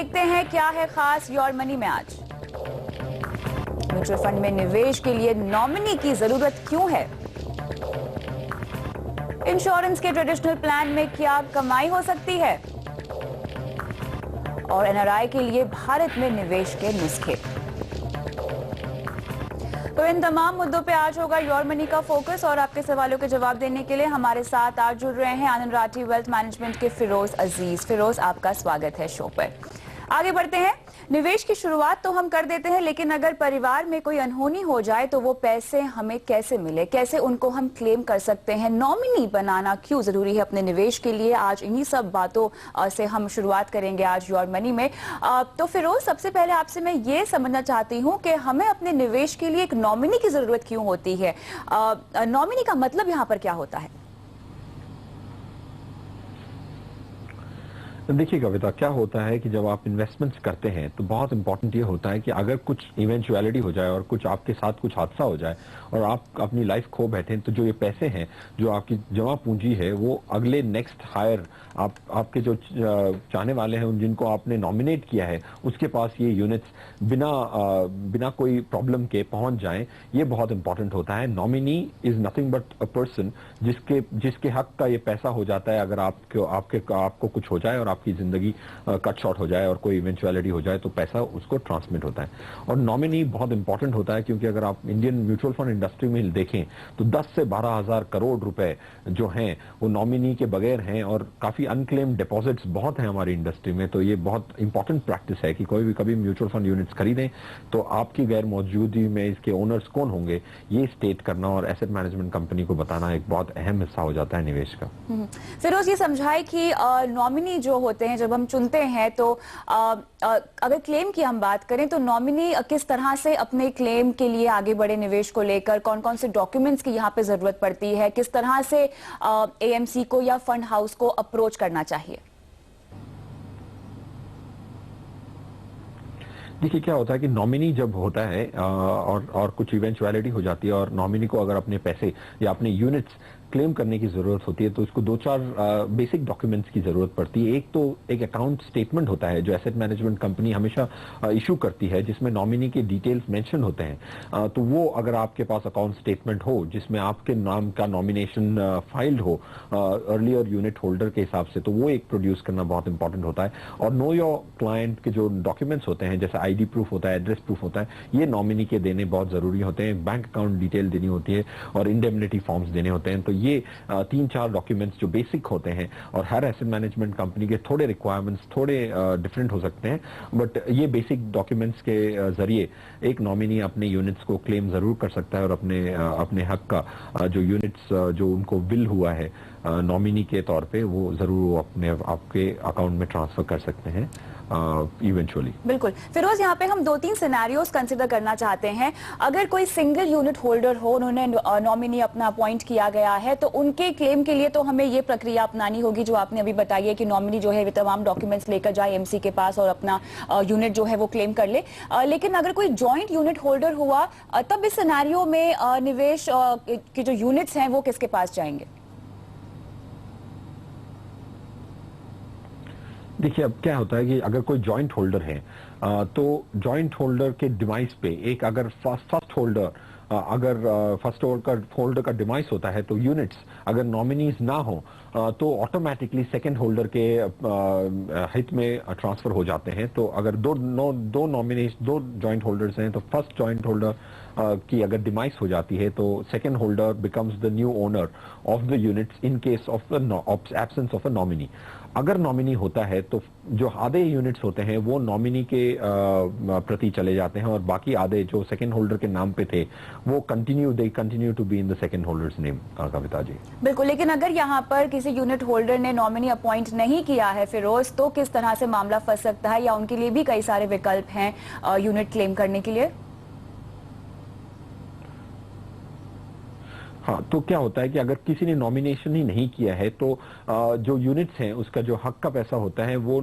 देखते हैं क्या है खास योर मनी में आज। म्यूचुअल फंड में निवेश के लिए नॉमिनी की जरूरत क्यों है? इंश्योरेंस के ट्रेडिशनल प्लान में क्या कमाई हो सकती है? और एनआरआई के लिए भारत में निवेश के नुस्खे। तो इन तमाम मुद्दों पे आज होगा योर मनी का फोकस और आपके सवालों के जवाब देने के लिए हमारे साथ आज जुड़ रहे हैं आनंद राठी वेल्थ मैनेजमेंट के फिरोज अजीज। फिरोज, आपका स्वागत है शो पर। आगे बढ़ते हैं। निवेश की शुरुआत तो हम कर देते हैं, लेकिन अगर परिवार में कोई अनहोनी हो जाए तो वो पैसे हमें कैसे मिले, कैसे उनको हम क्लेम कर सकते हैं? नॉमिनी बनाना क्यों जरूरी है अपने निवेश के लिए? आज इन्हीं सब बातों से हम शुरुआत करेंगे आज योर मनी में। तो फिरोज, सबसे पहले आपसे मैं ये समझना चाहती हूँ कि हमें अपने निवेश के लिए एक नॉमिनी की जरूरत क्यों होती है? नॉमिनी का मतलब यहाँ पर क्या होता है? देखिए कविता, क्या होता है कि जब आप इन्वेस्टमेंट्स करते हैं तो बहुत इंपॉर्टेंट ये होता है कि अगर कुछ इवेंचुअलिटी हो जाए और कुछ आपके साथ कुछ हादसा हो जाए और आप अपनी लाइफ खो बैठे, तो जो ये पैसे हैं, जो आपकी जमा पूंजी है, वो अगले नेक्स्ट हायर आपके जो चाहने वाले हैं, जिनको आपने नॉमिनेट किया है, उसके पास ये यूनिट्स बिना कोई प्रॉब्लम के पहुंच जाएं। ये बहुत इंपॉर्टेंट होता है। Nominee is nothing but a person जिसके हक का ये पैसा हो जाता है। अगर आपको कुछ हो जाए और आपकी जिंदगी कट शॉर्ट हो जाए और कोई इवेंचुअलिटी हो जाए तो पैसा उसको ट्रांसमिट होता है। और नॉमिनी बहुत इंपॉर्टेंट होता है, क्योंकि अगर आप इंडियन म्यूचुअल फंड इंडस्ट्री में देखें तो 10 से 12 हजार करोड़ रुपए जो हैं वो नॉमिनी के बगैर हैं, और काफी अनक्लेम्ड डिपॉजिट्स बहुत हैं हमारी इंडस्ट्री में। तो ये बहुत इंपॉर्टेंट प्रैक्टिस है कि कोई भी कभी म्यूचुअल फंड यूनिट्स खरीदें तो आपकी गैर मौजूदगी में इसके ओनर्स कौन होंगे ये स्टेट करना और एसेट मैनेजमेंट कंपनी को बताना एक बहुत अहम हिस्सा हो जाता है निवेश का। फिरोज, ये समझाए कि नॉमिनी जो होते हैं, जब हम चुनते हैं तो अगर क्लेम की हम बात करें तो नॉमिनी किस तरह से अपने क्लेम के लिए आगे बढ़े निवेश को लेकर, कौन कौन से डॉक्यूमेंट्स की यहाँ पे जरूरत पड़ती है, किस तरह से एएमसी को या फंड हाउस को अप्रोच करना चाहिए? देखिए क्या होता है कि नॉमिनी जब होता है और कुछ इवेंचुअलिटी हो जाती है और नॉमिनी को अगर अपने पैसे या अपने यूनिट्स क्लेम करने की जरूरत होती है तो उसको 2-4 बेसिक डॉक्यूमेंट्स की जरूरत पड़ती है। एक तो एक अकाउंट स्टेटमेंट होता है जो एसेट मैनेजमेंट कंपनी हमेशा इशू करती है, जिसमें नॉमिनी के डिटेल्स मेंशन होते हैं। तो वो अगर आपके पास अकाउंट स्टेटमेंट हो जिसमें आपके नाम का नॉमिनेशन फाइल्ड हो अर्लियर यूनिट होल्डर के हिसाब से, तो वो एक प्रोड्यूस करना बहुत इंपॉर्टेंट होता है। और नो योर क्लाइंट के जो डॉक्यूमेंट्स होते हैं, जैसे आईडी प्रूफ होता है, एड्रेस प्रूफ होता है, ये नॉमिनी के देने बहुत जरूरी होते हैं। बैंक अकाउंट डिटेल देनी होती है और इंडेमनिटी फॉर्म्स देने होते हैं। तो ये 3-4 डॉक्यूमेंट्स जो बेसिक होते हैं, और हर एसेट मैनेजमेंट कंपनी के थोड़े रिक्वायरमेंट्स थोड़े डिफरेंट हो सकते हैं, बट ये बेसिक डॉक्यूमेंट्स के जरिए एक नॉमिनी अपने यूनिट्स को क्लेम जरूर कर सकता है और अपने हक का जो यूनिट्स जो उनको बिल हुआ है नॉमिनी के तौर पे, वो जरूर आपके अकाउंट में ट्रांसफर कर सकते हैं इवेंचुअली। बिल्कुल फिरोज, यहाँ पे हम 2-3 सिनेरियोज कंसिडर करना चाहते हैं। अगर कोई सिंगल यूनिट होल्डर हो, उन्होंने नॉमिनी अपना अपॉइंट किया गया है, तो उनके क्लेम के लिए तो हमें ये प्रक्रिया अपनानी होगी जो आपने अभी बताई है कि नॉमिनी जो है वे तमाम डॉक्यूमेंट्स लेकर जाए एमसी के पास और अपना यूनिट जो है वो क्लेम कर ले। लेकिन अगर कोई जॉइंट यूनिट होल्डर हुआ, तब इस सिनेरियो में निवेश के जो यूनिट्स हैं वो किसके पास जाएंगे? देखिए अब क्या होता है कि अगर कोई जॉइंट होल्डर है तो जॉइंट होल्डर के डिवाइस पे एक अगर फर्स्ट होल्डर का डिवाइस होता है तो यूनिट्स अगर नॉमिनीज ना हो तो ऑटोमेटिकली सेकंड होल्डर के हित में ट्रांसफर हो जाते हैं। तो अगर दो जॉइंट होल्डर्स हैं तो फर्स्ट जॉइंट होल्डर की अगर डिमाइस हो जाती है तो second holder becomes the new owner of the units in case of absence of a nominee. अगर नॉमिनी होता है तो जो आधे यूनिट्स होते हैं वो नॉमिनी के प्रति चले जाते हैं और बाकी आधे जो सेकंड होल्डर के नाम पे थे वो continue to be in the second holder's name. Kavita ji, बिल्कुल, लेकिन अगर यहाँ पर किसी यूनिट होल्डर ने नॉमिनी अपॉइंट नहीं किया है फिरोज, तो किस तरह से मामला फंस सकता है, या उनके लिए भी कई सारे विकल्प हैं यूनिट क्लेम करने के लिए? हाँ, तो क्या होता है कि अगर किसी ने नॉमिनेशन ही नहीं किया है तो जो यूनिट्स हैं उसका जो हक का पैसा होता है वो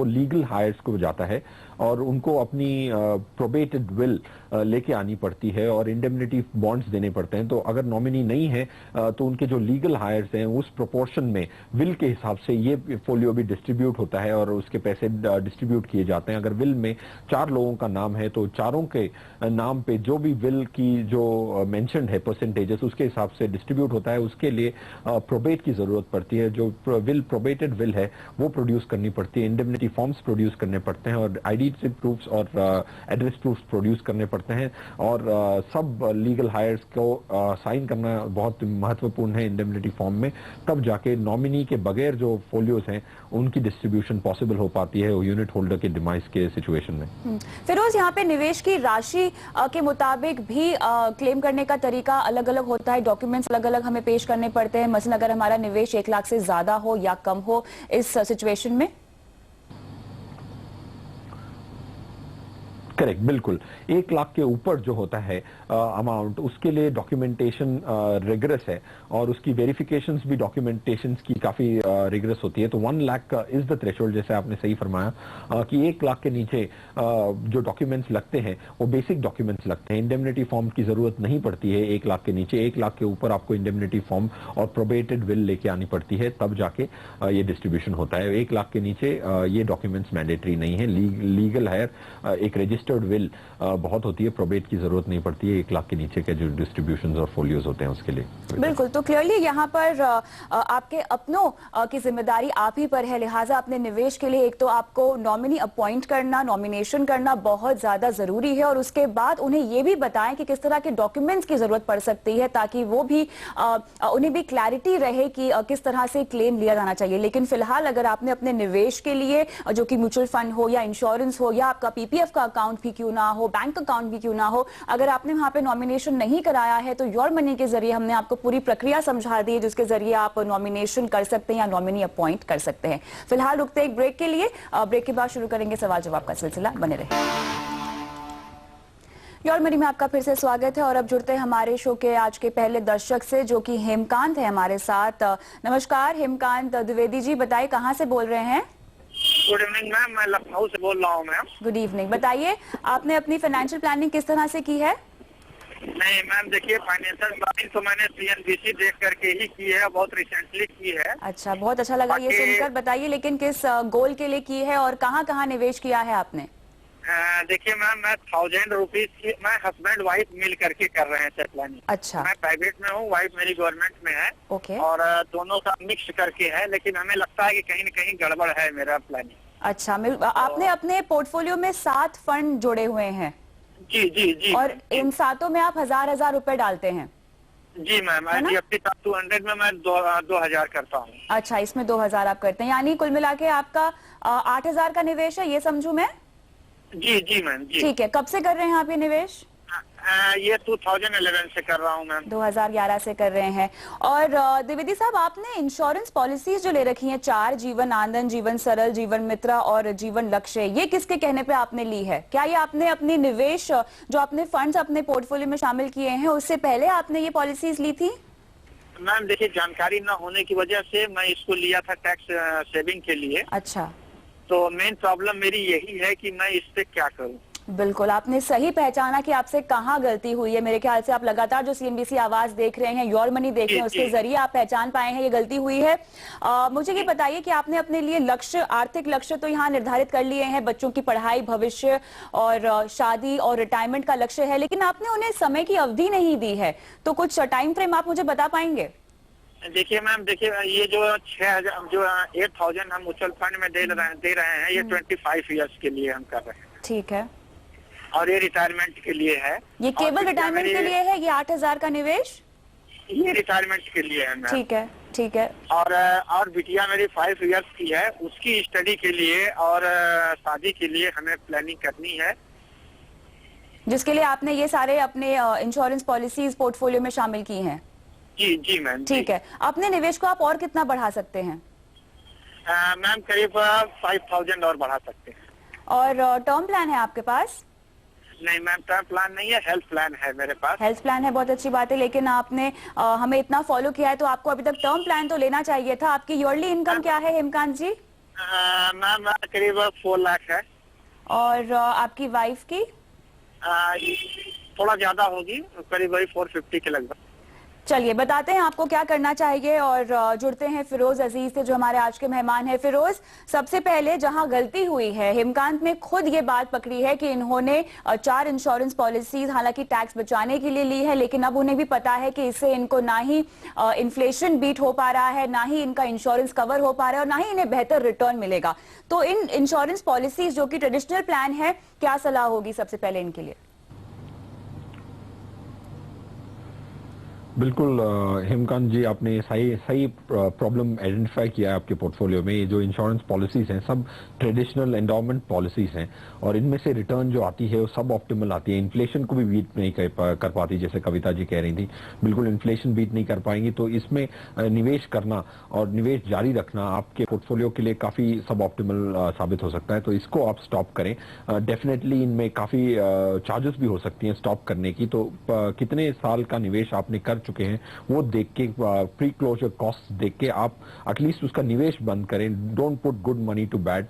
लीगल हायर्स को जाता है और उनको अपनी प्रोबेटेड विल लेके आनी पड़ती है और इंडेमनिटी बॉन्ड्स देने पड़ते हैं। तो अगर नॉमिनी नहीं है तो उनके जो लीगल हायर्स हैं उस प्रोपोर्शन में विल के हिसाब से ये फोलियो भी डिस्ट्रीब्यूट होता है और उसके पैसे डिस्ट्रीब्यूट किए जाते हैं। अगर विल में 4 लोगों का नाम है तो चारों के नाम पे जो भी विल की जो मेंशन्ड है परसेंटेजेस उसके हिसाब से डिस्ट्रीब्यूट होता है। उसके लिए प्रोबेट की जरूरत पड़ती है। जो विल प्रोबेटेड विल है वो प्रोड्यूस करनी पड़ती है, इंडेमनिटी फॉर्म्स प्रोड्यूस करने पड़ते हैं और आइडेंटिटी प्रूफ्स और एड्रेस प्रूफ्स प्रोड्यूस करने पड़ते हैं और सब लीगल हायर्स को साइन करना बहुत महत्वपूर्ण है इंडेमनिटी फॉर्म में। तब जाके नॉमिनी के बगैर जो फोलियोज हैं उनकी डिस्ट्रीब्यूशन पॉसिबल हो पाती है यूनिट होल्डर के डिमाइस के सिचुएशन में। फिरोज, यहाँ पे निवेश की राशि के मुताबिक भी क्लेम करने का तरीका अलग अलग होता है, डॉक्यूमेंट्स अलग अलग हमें पेश करने पड़ते हैं। मसलन अगर हमारा निवेश 1 लाख से ज्यादा हो या कम हो इस सिचुएशन में। करेक्ट, बिल्कुल। 1 लाख के ऊपर जो होता है अमाउंट उसके लिए डॉक्यूमेंटेशन रिगरस है और उसकी वेरिफिकेशंस भी डॉक्यूमेंटेशंस की काफी रिगरस होती है। तो 1 लाख इज द थ्रेशोल्ड, जैसे आपने सही फरमाया कि 1 लाख के नीचे जो डॉक्यूमेंट्स लगते हैं वो बेसिक डॉक्यूमेंट्स लगते हैं। इंडेमनिटी फॉर्म की जरूरत नहीं पड़ती है 1 लाख के नीचे। 1 लाख के ऊपर आपको इंडेमनिटी फॉर्म और प्रोबेटेड विल लेके आनी पड़ती है, तब जाके ये डिस्ट्रीब्यूशन होता है। 1 लाख के नीचे ये डॉक्यूमेंट्स मैंडेटरी नहीं है। लीगल हायर एक रजिस्टर्ड विल बहुत होती है, प्रोबेट की जरूरत नहीं पड़ती है 1 लाख के नीचे के जो डिस्ट्रीब्यूशंस और फोलियोज होते हैं उसके लिए। बिल्कुल, तो क्लियरली यहाँ पर आपके अपनों की जिम्मेदारी आप ही पर है। लिहाजा अपने निवेश के लिए एक तो आपको नॉमिनी अपॉइंट करना, नॉमिनेशन करना बहुत ज्यादा जरूरी है और उसके बाद उन्हें ये भी बताएं कि किस तरह के डॉक्यूमेंट्स की जरूरत पड़ सकती है ताकि वो भी उन्हें भी क्लैरिटी रहे कि किस तरह से क्लेम लिया जाना चाहिए। लेकिन फिलहाल अगर आपने अपने निवेश के लिए जो कि म्यूचुअल फंड हो या इंश्योरेंस हो या आपका पीपीएफ का अकाउंट भी क्यों ना हो, बैंक अकाउंट भी क्यों ना हो, अगर आपने वहां पे नॉमिनेशन नहीं कराया है तो योर मनी के जरिए हमने आपको पूरी प्रक्रिया समझा दी है जिसके जरिए आप नॉमिनेशन कर सकते हैं या नॉमिनी अपॉइंट कर सकते हैं। फिलहाल रुकते एक ब्रेक के लिए, ब्रेक के बाद शुरू करेंगे सवाल जवाब का सिलसिला। बने रहे। योर मनी में आपका फिर से स्वागत है और अब जुड़ते हैं हमारे शो के आज के पहले दर्शक से जो कि हेमकांत है हमारे साथ। नमस्कार हेमकांत द्विवेदी जी, बताइए कहां से बोल रहे हैं? गुड इवनिंग मैम, मैं लखनऊ से बोल रहा हूँ मैम। गुड इवनिंग, बताइए आपने अपनी फाइनेंशियल प्लानिंग किस तरह से की है? नहीं मैम, देखिए फाइनेंशियल प्लानिंग तो मैंने सीएनबीसी देख करके ही की है, बहुत रिसेंटली की है। अच्छा, बहुत अच्छा लगा ये सुनकर। बताइए लेकिन किस गोल के लिए की है और कहाँ कहाँ निवेश किया है आपने? देखिए मैम, मैं 1000 रुपीज की, मैं हस्बैंड वाइफ मिल करके कर रहे हैं प्लानिंग। अच्छा, मैं प्राइवेट में हूँ, वाइफ मेरी गवर्नमेंट में है। ओके। और दोनों का मिक्स करके है, लेकिन हमें लगता है कि कहीं न कहीं गड़बड़ है मेरा प्लानिंग। अच्छा, आपने अपने पोर्टफोलियो में 7 फंड जोड़े हुए हैं? जी जी जी। और इन 7 में आप 1000 रुपए डालते हैं? जी मैम, IDFC टॉप 200 में मैं 2000 करता हूँ। अच्छा, इसमें 2000 आप करते हैं, यानी कुल मिला के आपका 8000 का निवेश है, ये समझू मैं? जी जी मैम जी। ठीक है, कब से कर रहे हैं आप ये निवेश? ये 2011 से कर रहा हूँ मैम। 2011 से कर रहे हैं। और द्विवेदी साहब, आपने इंश्योरेंस पॉलिसीज जो ले रखी हैं 4, जीवन आनंद, जीवन सरल, जीवन मित्रा और जीवन लक्ष्य, ये किसके कहने पे आपने ली है? क्या ये आपने अपनी निवेश जो आपने फंड्स अपने पोर्टफोलियो में शामिल किए हैं उससे पहले आपने ये पॉलिसीज ली थी? मैम देखिए, जानकारी न होने की वजह से मैं इसको लिया था टैक्स सेविंग के लिए। अच्छा, तो मेन प्रॉब्लम मेरी यही है कि मैं इस पे क्या करूं। बिल्कुल, आपने सही पहचाना कि आपसे कहाँ गलती हुई है। मेरे ख्याल से आप लगातार जो सीएनबीसी आवाज देख रहे हैं, योर मनी देख रहे हैं, उसके जरिए आप पहचान पाए हैं ये गलती हुई है। मुझे ये बताइए कि आपने अपने लिए लक्ष्य, आर्थिक लक्ष्य तो यहाँ निर्धारित कर लिए हैं, बच्चों की पढ़ाई, भविष्य और शादी और रिटायरमेंट का लक्ष्य है, लेकिन आपने उन्हें समय की अवधि नहीं दी है। तो कुछ टाइम फ्रेम आप मुझे बता पाएंगे? देखिए मैम, देखिए ये जो 6000 जो 8000 हम म्यूचुअल फंड में दे रहे हैं, ये 25 ईयर्स के लिए हम कर रहे हैं। ठीक है। और ये रिटायरमेंट के लिए है। ये केवल रिटायरमेंट के लिए है, ये 8000 का निवेश? ये रिटायरमेंट के लिए है मैम। ठीक है, ठीक है। और बिटिया मेरी 5 ईयर्स की है, उसकी स्टडी के लिए और शादी के लिए हमें प्लानिंग करनी है, जिसके लिए आपने ये सारे अपने इंश्योरेंस पॉलिसीज पोर्टफोलियो में शामिल की हैं? जी जी मैम। ठीक है। अपने निवेश को आप और कितना बढ़ा सकते हैं? मैम करीब 5000 और बढ़ा सकते हैं। और टर्म प्लान है आपके पास? नहीं मैम, टर्म प्लान नहीं है, हेल्थ प्लान है मेरे पास। हेल्थ प्लान है, बहुत अच्छी बात है, लेकिन आपने हमें इतना फॉलो किया है तो आपको अभी तक टर्म प्लान तो लेना चाहिए था। आपकी ईयरली इनकम क्या है हेमकांत जी? मैम करीब 4 लाख है। और आपकी वाइफ की? थोड़ा ज्यादा होगी, करीब वही 450 के लगभग। चलिए बताते हैं आपको क्या करना चाहिए और जुड़ते हैं फिरोज अजीज से जो हमारे आज के मेहमान हैं। फिरोज, सबसे पहले जहां गलती हुई है, हेमकांत ने खुद ये बात पकड़ी है कि इन्होंने 4 इंश्योरेंस पॉलिसीज हालांकि टैक्स बचाने के लिए ली है, लेकिन अब उन्हें भी पता है कि इससे इनको ना ही इन्फ्लेशन बीट हो पा रहा है, ना ही इनका इंश्योरेंस कवर हो पा रहा है और ना ही इन्हें बेहतर रिटर्न मिलेगा। तो इन इंश्योरेंस पॉलिसीज जो कि ट्रेडिशनल प्लान है, क्या सलाह होगी सबसे पहले इनके लिए? बिल्कुल हेमकांत जी, आपने सही प्रॉब्लम आइडेंटिफाई किया है आपके पोर्टफोलियो में। ये जो इंश्योरेंस पॉलिसीज हैं सब ट्रेडिशनल एंडोमेंट पॉलिसीज हैं और इनमें से रिटर्न जो आती है वो सब ऑप्टिमल आती है, इन्फ्लेशन को भी बीट नहीं कर पाती, जैसे कविता जी कह रही थी। बिल्कुल इन्फ्लेशन बीट नहीं कर पाएंगी, तो इसमें निवेश करना और निवेश जारी रखना आपके पोर्टफोलियो के लिए काफी सब ऑप्टिमल साबित हो सकता है। तो इसको आप स्टॉप करें। डेफिनेटली इनमें काफी चार्जेस भी हो सकती हैं स्टॉप करने की, तो कितने साल का निवेश आपने कर चुके हैं वो देख के, प्री क्लोजर कॉस्ट देख के आप एटलीस्ट उसका निवेश बंद करें। Don't put good money to bad.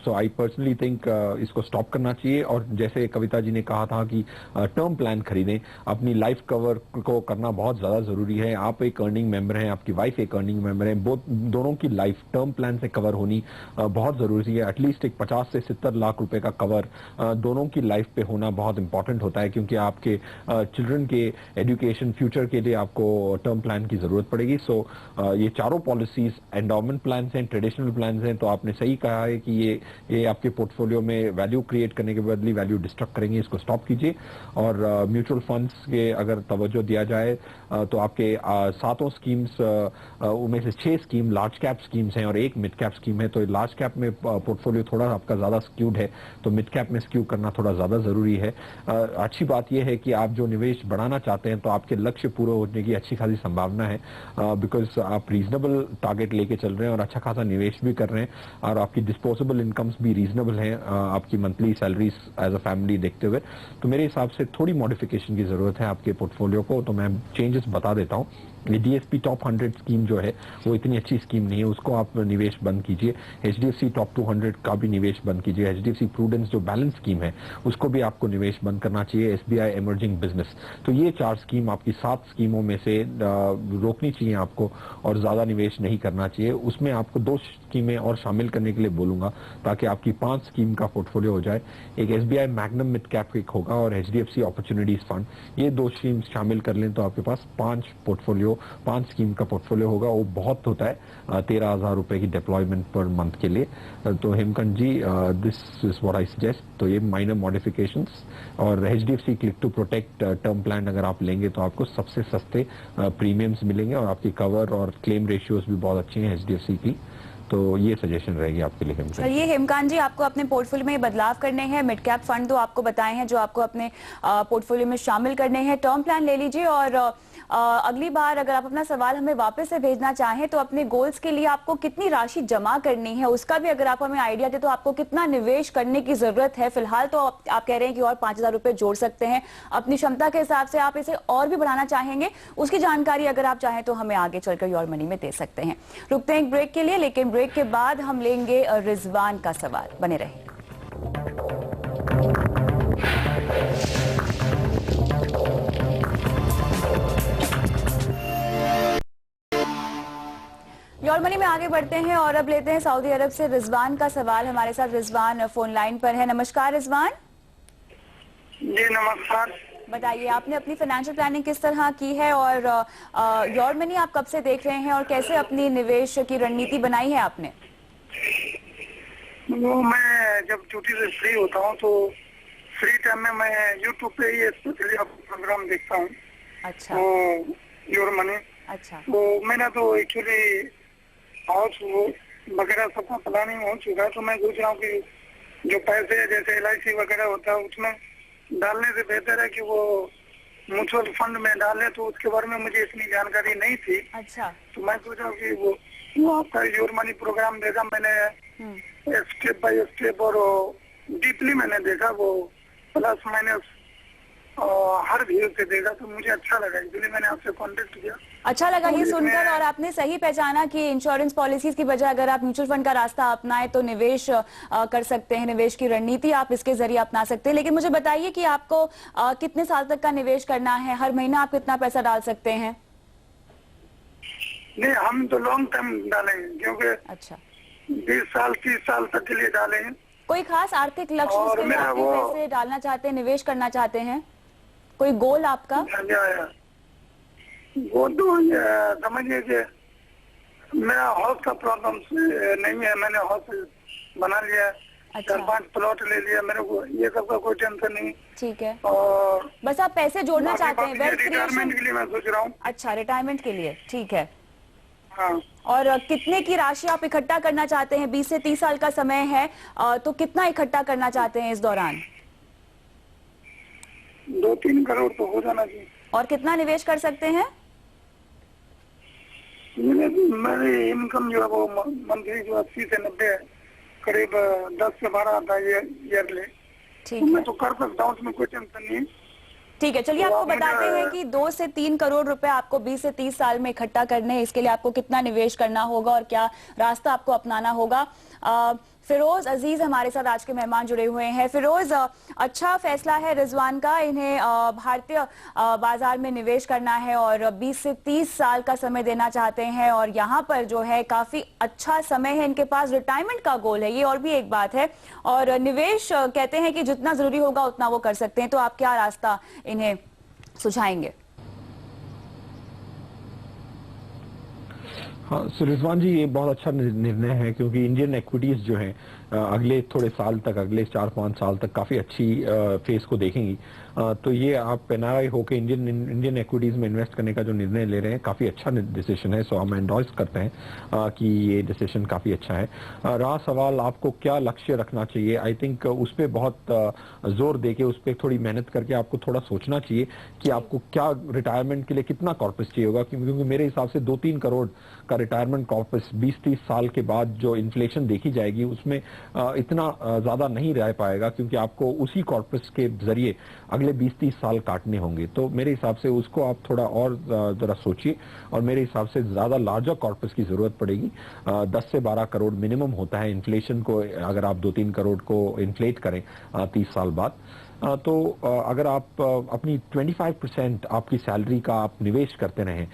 So I personally think इसको स्टॉप करना चाहिए। और जैसे कविता जी ने कहा था कि टर्म प्लान खरीदें, अपनी लाइफ कवर को करना बहुत ज्यादा जरूरी है। आप एक अर्निंग मेंबर हैं, आपकी वाइफ एक अर्निंग मेंबर है, दोनों की लाइफ टर्म प्लान से कवर होनी बहुत जरूरी है। एटलीस्ट एक 50 से 70 लाख रुपए का कवर दोनों की लाइफ पे होना बहुत इंपॉर्टेंट होता है, क्योंकि आपके चिल्ड्रन के एजुकेशन फ्यूचर के लिए आपको टर्म प्लान की जरूरत पड़ेगी। सो ये चारों पॉलिसीज एंडोमेंट प्लान हैं, ट्रेडिशनल प्लान हैं। तो आपने सही कहा है कि ये आपके पोर्टफोलियो में वैल्यू क्रिएट करने के बदले वैल्यू डिस्ट्रक्ट करेंगे, इसको स्टॉप कीजिए। और म्यूचुअल फंड्स के अगर तवज्जो दिया जाए तो आपके 7 स्कीम्स उनमें से 6 स्कीम लार्ज कैप स्कीम्स हैं और 1 मिड कैप स्कीम है। तो लार्ज कैप में पोर्टफोलियो थोड़ा आपका ज्यादा स्क्यूड है, तो मिड कैप में स्क्यू करना थोड़ा ज्यादा जरूरी है। अच्छी बात यह है कि आप जो निवेश बढ़ाना चाहते हैं तो आपके लक्ष्य पूरे होने की अच्छी खासी संभावना है, बिकॉज आप रीजनेबल टारगेट लेके चल रहे हैं और अच्छा खासा निवेश भी कर रहे हैं और आपकी डिस्पोजेबल इनकम्स भी रीजनेबल हैं, आपकी monthly salaries as a family देखते हुए। तो मेरे हिसाब से थोड़ी मॉडिफिकेशन की जरूरत है आपके पोर्टफोलियो को। तो मैं चेंजेस बता देता हूँ। ये डीएसपी टॉप 100 स्कीम जो है वो इतनी अच्छी स्कीम नहीं है, उसको आप निवेश बंद कीजिए। एचडीएफसी टॉप 200 का भी निवेश बंद कीजिए। एचडीएफसी प्रूडेंस जो बैलेंस स्कीम है उसको भी आपको निवेश बंद करना चाहिए। एसबीआई इमर्जिंग बिजनेस, तो ये 4 स्कीम आपकी 7 स्कीमों में से रोकनी चाहिए आपको और ज्यादा निवेश नहीं करना चाहिए। उसमें आपको 2 स्कीमें और शामिल करने के लिए बोलूंगा ताकि आपकी 5 स्कीम का पोर्टफोलियो हो जाए। एक एसबीआई मैग्नम मिड कैप एक होगा और एचडीएफसी अपॉर्चुनिटीज फंड, ये 2 स्कीम शामिल कर लें तो आपके पास 5 स्कीम का पोर्टफोलियो होगा। वो बहुत होता है 13,000 रुपए की डिप्लॉयमेंट पर मंथ के लिए। तो Hemkant ji, this is what I suggest. तो ये माइनर मॉडिफिकेशंस और HDFC click to protect term plan अगर आप लेंगे तो आपको सबसे सस्ते प्रीमियम्स मिलेंगे और आपकी कवर और क्लेम रेशियोज भी बहुत अच्छी हैं एचडीएफसी की। तो ये सजेशन रहेगी आपके लिए हेमकांत। चलिए हेमकांत जी, आपको अपने पोर्टफोलियो में बदलाव करने हैं। मिड कैप फंड तो आपको बताए हैं जो आपको अपने पोर्टफोलियो में शामिल करने हैं। टर्म प्लान ले लीजिए और अगली बार अगर आप अपना सवाल हमें वापस से भेजना चाहें तो अपने गोल्स के लिए आपको कितनी राशि जमा करनी है उसका भी अगर आप हमें आइडिया दे, तो आपको कितना निवेश करने की जरूरत है। फिलहाल तो आप कह रहे हैं कि और 5,000 रुपए जोड़ सकते हैं, अपनी क्षमता के हिसाब से आप इसे और भी बढ़ाना चाहेंगे, उसकी जानकारी अगर आप चाहें तो हमें आगे चलकर योर मनी में दे सकते हैं। रुकते हैं एक ब्रेक के लिए, लेकिन ब्रेक के बाद हम लेंगे रिजवान का सवाल। बने रहिए। योर मनी में आगे बढ़ते हैं और अब लेते हैं सऊदी अरब से रिजवान का सवाल। हमारे साथ रिजवान फोन लाइन पर है। नमस्कार रिजवान। जी नमस्कार। बताइए आपने अपनी फाइनेंशियल प्लानिंग किस तरह की है और योर मनी आप कब से देख रहे हैं और कैसे अपनी निवेश की रणनीति बनाई है आपने? वो मैं जब ड्यूटी से फ्री होता हूँ तो फ्री टाइम में मैं यूट्यूब पे ही स्पेशली प्रोग्राम देखता हूँ। अच्छा। तो योर मनी। अच्छा। तो मैंने तो एक्चुअली हाउस वगैरह सबका प्लानिंग हो चुका है, तो मैं सोच रहा हूँ कि जो पैसे जैसे LIC वगैरह होता है उसमें डालने से बेहतर है कि वो म्यूचुअल फंड में डाले। तो उसके बारे में मुझे इतनी जानकारी नहीं थी। अच्छा। तो मैं सोचा कि वो आपका योर मनी प्रोग्राम देखा मैंने, स्टेप बाय स्टेप और डीपली मैंने देखा। वो प्लस माइनस हर भीड़ से देगा, तो मुझे अच्छा लगा, इसलिए मैंने आपसे कांटेक्ट किया। अच्छा लगा ये तो सुनकर, इसमें- और आपने सही पहचाना कि इंश्योरेंस पॉलिसीज की बजाय अगर आप म्यूचुअल फंड का रास्ता अपनाएं तो निवेश कर सकते हैं, निवेश की रणनीति आप इसके जरिए अपना सकते हैं। लेकिन मुझे बताइए कि आपको कितने साल तक का निवेश करना है, हर महीना आप कितना पैसा डाल सकते हैं? नहीं, हम तो लॉन्ग टर्म डालेंगे, क्योंकि अच्छा, 20 साल 30 साल तक के लिए डालेंगे। कोई खास आर्थिक लक्ष्य और जिसके लिए मेरा आप वो- पैसे डालना चाहते हैं, निवेश करना चाहते हैं? कोई गोल आपका? वो तो समझिए कि मेरा हाउस का प्रॉब्लम नहीं है, मैंने हाउस बना लिया, अच्छा। 4-5 प्लॉट ले लिया, मेरे को ये सब का कोई टेंशन नहीं। ठीक है, और बस आप पैसे जोड़ना चाहते हैं, वेल्थ रिटायरमेंट क्रिएशन। के लिए मैं सोच रहा हूँ। अच्छा, रिटायरमेंट के लिए, ठीक है। हाँ, और कितने की राशि आप इकट्ठा करना चाहते हैं? 20 से 30 साल का समय है, तो कितना इकट्ठा करना चाहते हैं इस दौरान? 2-3 करोड़ तो हो जाना चाहिए। और कितना निवेश कर सकते हैं? मेरी इनकम जो है वो मंथली जो 80 से 90 है, करीब 10 से 12 आता है ईयरली। ठीक मैं है, तो कर सकता हूँ, उसमें कोई टेंशन नहीं। ठीक है। चलिए तो आपको आपने बताते क्या- हैं कि 2 से 3 करोड़ रुपए आपको 20 से 30 साल में इकट्ठा करने हैं। इसके लिए आपको कितना निवेश करना होगा और क्या रास्ता आपको अपनाना होगा। फिरोज अजीज हमारे साथ आज के मेहमान जुड़े हुए हैं। फिरोज, अच्छा फैसला है रिजवान का, इन्हें भारतीय बाजार में निवेश करना है और 20 से 30 साल का समय देना चाहते हैं, और यहाँ पर जो है काफी अच्छा समय है इनके पास, रिटायरमेंट का गोल है, ये और भी एक बात है। और निवेश कहते हैं कि जितना जरूरी होगा उतना वो कर सकते हैं, तो आप क्या रास्ता इन्हें सुझाएंगे? हाँ, सो रिजवान जी, ये बहुत अच्छा निर्णय है, क्योंकि इंडियन इक्विटीज जो हैं अगले थोड़े साल तक, अगले 4-5 साल तक काफी अच्छी फेज को देखेंगी। तो ये आप एनआरआई होकर इंडियन इक्विटीज में इन्वेस्ट करने का जो निर्णय ले रहे हैं, काफी अच्छा डिसीजन है। सो हम एंडोर्स करते हैं कि ये डिसीजन काफी अच्छा है। रहा सवाल आपको क्या लक्ष्य रखना चाहिए, आई थिंक उस पर बहुत जोर देके, उस पर थोड़ी मेहनत करके आपको थोड़ा सोचना चाहिए कि आपको क्या रिटायरमेंट के लिए कितना कॉर्पस चाहिए होगा, क्योंकि मेरे हिसाब से 2-3 करोड़ का रिटायरमेंट कॉर्पस 20-30 साल के बाद जो इन्फ्लेशन देखी जाएगी उसमें इतना ज्यादा नहीं रह पाएगा, क्योंकि आपको उसी कॉर्पस के जरिए अगले 20-30 साल काटने होंगे। तो मेरे हिसाब से उसको आप थोड़ा और जरा सोचिए, और मेरे हिसाब से ज्यादा लार्जर कॉर्पस की जरूरत पड़ेगी। 10 से 12 करोड़ मिनिमम होता है इन्फ्लेशन को, अगर आप 2-3 करोड़ को इन्फ्लेट करें 30 साल बाद। तो अगर आप अपनी 25% आपकी सैलरी का आप निवेश करते रहें,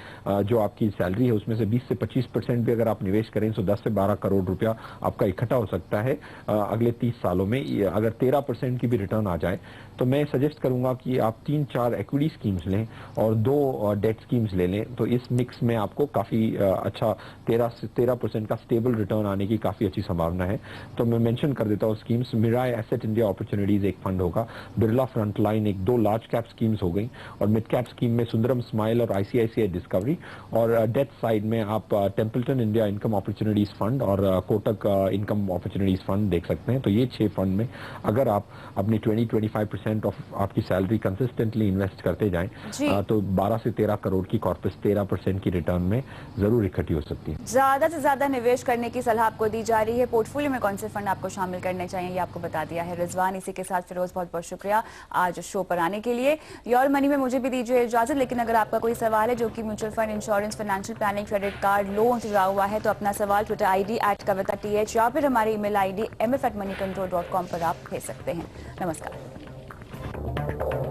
जो आपकी सैलरी है उसमें से 20 से 25% भी अगर आप निवेश करें, तो 10 से 12 करोड़ रुपया आपका इकट्ठा हो सकता है अगले 30 सालों में। अगर 13% की भी रिटर्न आ जाए, तो मैं सजेस्ट करूंगा कि आप 3-4 इक्विटी स्कीम्स लें और 2 डेट स्कीम्स ले लें। तो इस मिक्स में आपको काफी अच्छा 13% का स्टेबल रिटर्न आने की काफी अच्छी संभावना है। तो मैं मेंशन कर देता हूँ स्कीम्स। मिराय एसेट इंडिया अपॉर्चुनिटीज एक फंड होगा, बिरला फ्रंटलाइन एक 2 लार्ज कैप स्कीम्स हो गई, और मिड कैप स्कीम में सुंदरम स्माइल और आईसीआईसीआई डिस्कवरी, और डेथ साइड में आप Templeton India income opportunities fund और कोटक इनकम अपॉर्चुनिटीज फंड देख सकते हैं। तो ये 6 फंड में अगर आप अपनी 20-25% ऑफ आपकी सैलरी कंसिस्टेंटली इन्वेस्ट करते जाएं, तो 12 से 13 करोड़ की कॉर्पस 13% की रिटर्न में जरूर इकट्ठी हो सकती है। ज्यादा से ज्यादा निवेश करने की सलाह आपको दी जा रही है। पोर्टफोलियो में कौन से फंड आपको शामिल करने चाहिए, ये आपको बता दिया है रिजवान। इसी के साथ फिरोज, बहुत बहुत शुक्रिया आज शो पर आने के लिए। योर मनी में मुझे भी दीजिए इजाजत, लेकिन अगर आपका कोई सवाल है जो कि mutual fund, insurance, financial planning, credit card, loan से जुड़ा हुआ है, तो अपना सवाल ट्विटर ID @kavita.th या फिर हमारी ईमेल ID mf@moneycontrol.com पर आप भेज सकते हैं। नमस्कार।